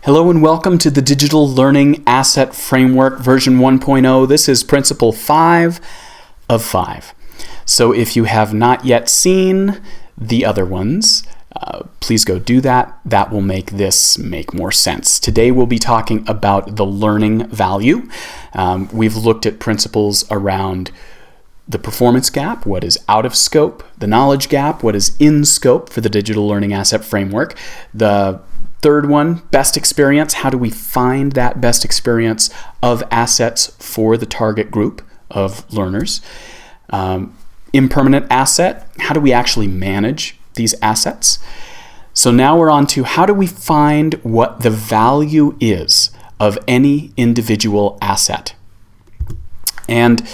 Hello and welcome to the Digital Learning Asset Framework version 1.0. This is principle 5 of 5. So if you have not yet seen the other ones, please go do that. That will make this make more sense. Today we'll be talking about the learning value. We've looked at principles around the performance gap, what is out of scope, the knowledge gap, what is in scope for the Digital Learning Asset Framework. The third one, best experience. How do we find that best experience of assets for the target group of learners? Impermanent asset. How do we actually manage these assets? So now we're on to how do we find what the value is of any individual asset? And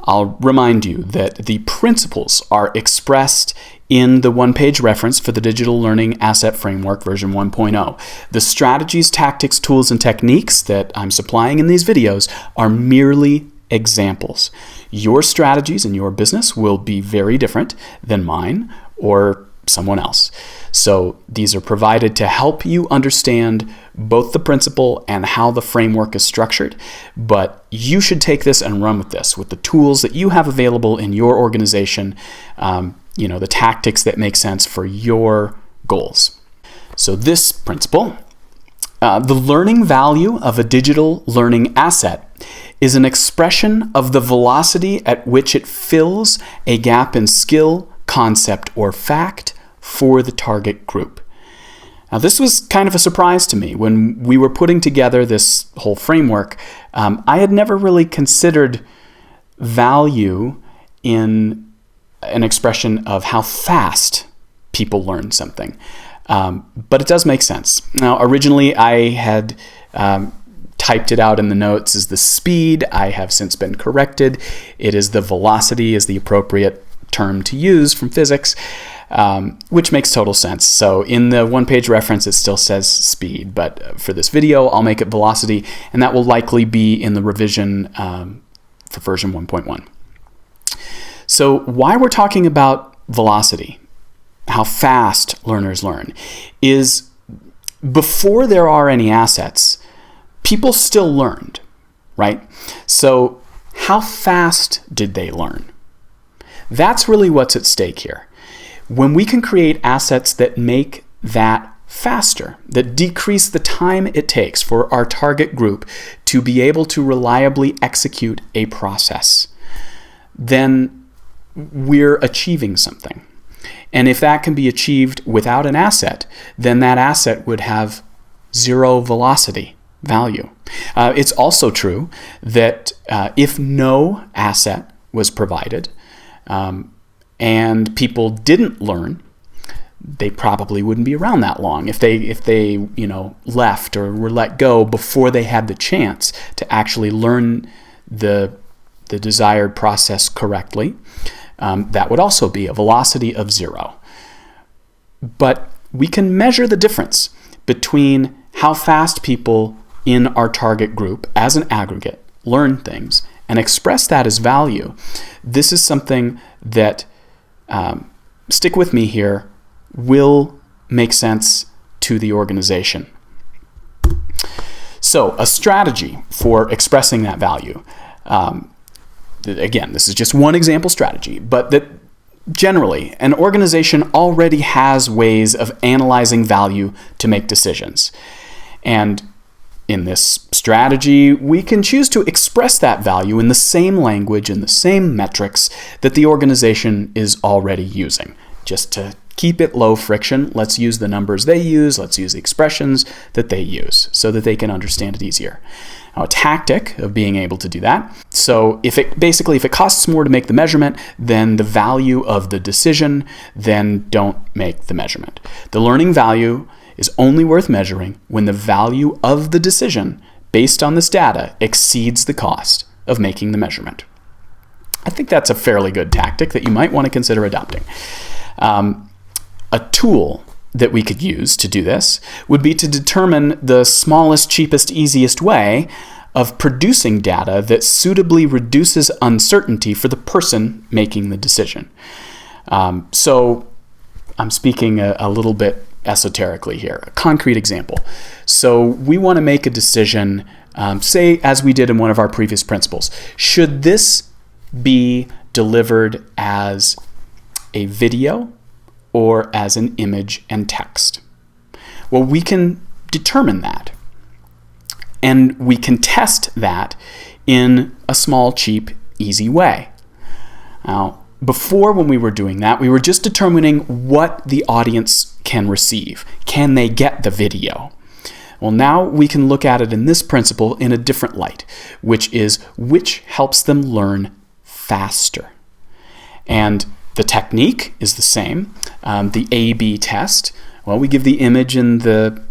I'll remind you that the principles are expressed in the one-page reference for the Digital Learning Asset Framework version 1.0. The strategies, tactics, tools, and techniques that I'm supplying in these videos are merely examples. Your strategies in your business will be very different than mine or someone else. So these are provided to help you understand both the principle and how the framework is structured, but you should take this and run with this with the tools that you have available in your organization, the tactics that make sense for your goals. So this principle, the learning value of a digital learning asset is an expression of the velocity at which it fills a gap in skill, concept, or fact for the target group. Now, this was kind of a surprise to me. When we were putting together this whole framework, I had never really considered value in an expression of how fast people learn something. But it does make sense. Now, originally I had typed it out in the notes as the speed. I have since been corrected. It is the velocity is the appropriate term to use from physics, which makes total sense. So in the one-page reference, it still says speed, but for this video, I'll make it velocity, and that will likely be in the revision for version 1.1. So why we're talking about velocity, how fast learners learn, is before there are any assets, people still learned, right? So how fast did they learn? That's really what's at stake here. When we can create assets that make that faster, that decrease the time it takes for our target group to be able to reliably execute a process, then we're achieving something. And if that can be achieved without an asset, then that asset would have zero velocity value. It's also true that if no asset was provided and people didn't learn, they probably wouldn't be around that long. If they left or were let go before they had the chance to actually learn the desired process correctly, that would also be a velocity of 0. But we can measure the difference between how fast people in our target group as an aggregate learn things and express that as value. This is something that, stick with me here, will make sense to the organization. So a strategy for expressing that value. Again, this is just one example strategy, but that generally an organization already has ways of analyzing value to make decisions. And in this strategy, we can choose to express that value in the same language and the same metrics that the organization is already using. Just to keep it low friction, let's use the numbers they use, let's use the expressions that they use so that they can understand it easier. Now, a tactic of being able to do that. So if it costs more to make the measurement than the value of the decision, then don't make the measurement. The learning value is only worth measuring when the value of the decision based on this data exceeds the cost of making the measurement. I think that's a fairly good tactic that you might want to consider adopting. A tool that we could use to do this would be to determine the smallest, cheapest, easiest way of producing data that suitably reduces uncertainty for the person making the decision. So I'm speaking a little bit esoterically here. A concrete example. So we want to make a decision, say as we did in one of our previous principles. Should this be delivered as a video or as an image and text? Well, we can determine that. And we can test that in a small, cheap, easy way. Now, before, when we were doing that, we were just determining what the audience can receive. Can they get the video? Well, now we can look at it in this principle in a different light, which helps them learn faster. And the technique is the same. The A/B test. Well, we give the image and the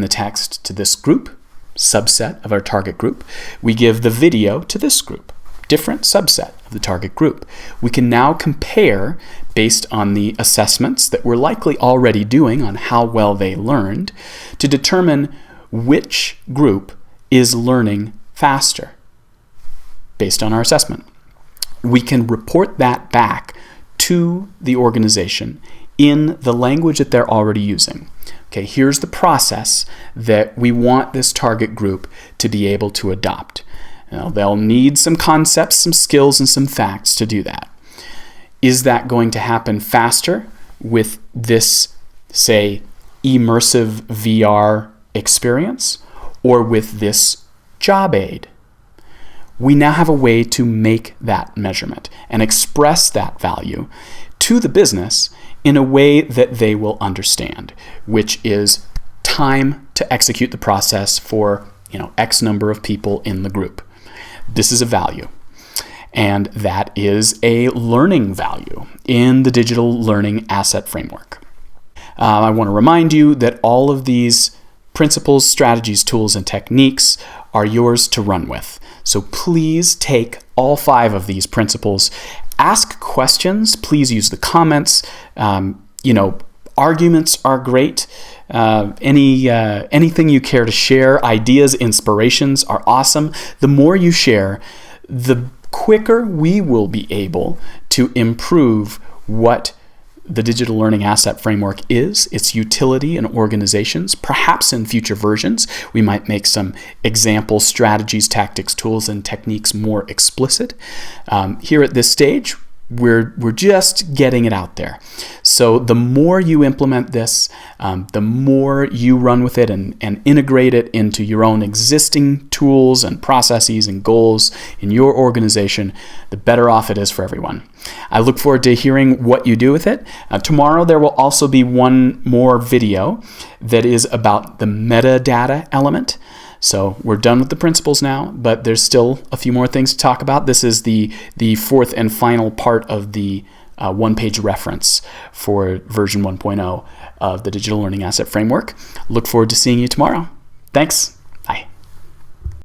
text to this group, subset of our target group. We give the video to this group, different subset of the target group. We can now compare, based on the assessments that we're likely already doing on how well they learned, to determine which group is learning faster based on our assessment. We can report that back to the organization in the language that they're already using. Okay, here's the process that we want this target group to be able to adopt. Now, they'll need some concepts, some skills, and some facts to do that. Is that going to happen faster with this, say, immersive VR experience, or with this job aid? We now have a way to make that measurement and express that value to the business in a way that they will understand, which is time to execute the process for X number of people in the group. This is a value, and that is a learning value in the digital learning asset framework. I want to remind you that all of these principles, strategies, tools, and techniques are yours to run with. So please take all 5 of these principles. Ask questions. Please use the comments. Arguments are great. Anything you care to share, ideas, inspirations are awesome. The more you share, the quicker we will be able to improve what the digital learning asset framework is, its utility in organizations. Perhaps in future versions, we might make some example strategies, tactics, tools, and techniques more explicit. Here at this stage, we're just getting it out there. So the more you implement this, the more you run with it and integrate it into your own existing tools and processes and goals in your organization, the better off it is for everyone. I look forward to hearing what you do with it. Tomorrow there will also be one more video that is about the metadata element. So we're done with the principles now, but there's still a few more things to talk about. This is the 4th and final part of the one-page reference for version 1.0 of the Digital Learning Asset Framework. Look forward to seeing you tomorrow. Thanks.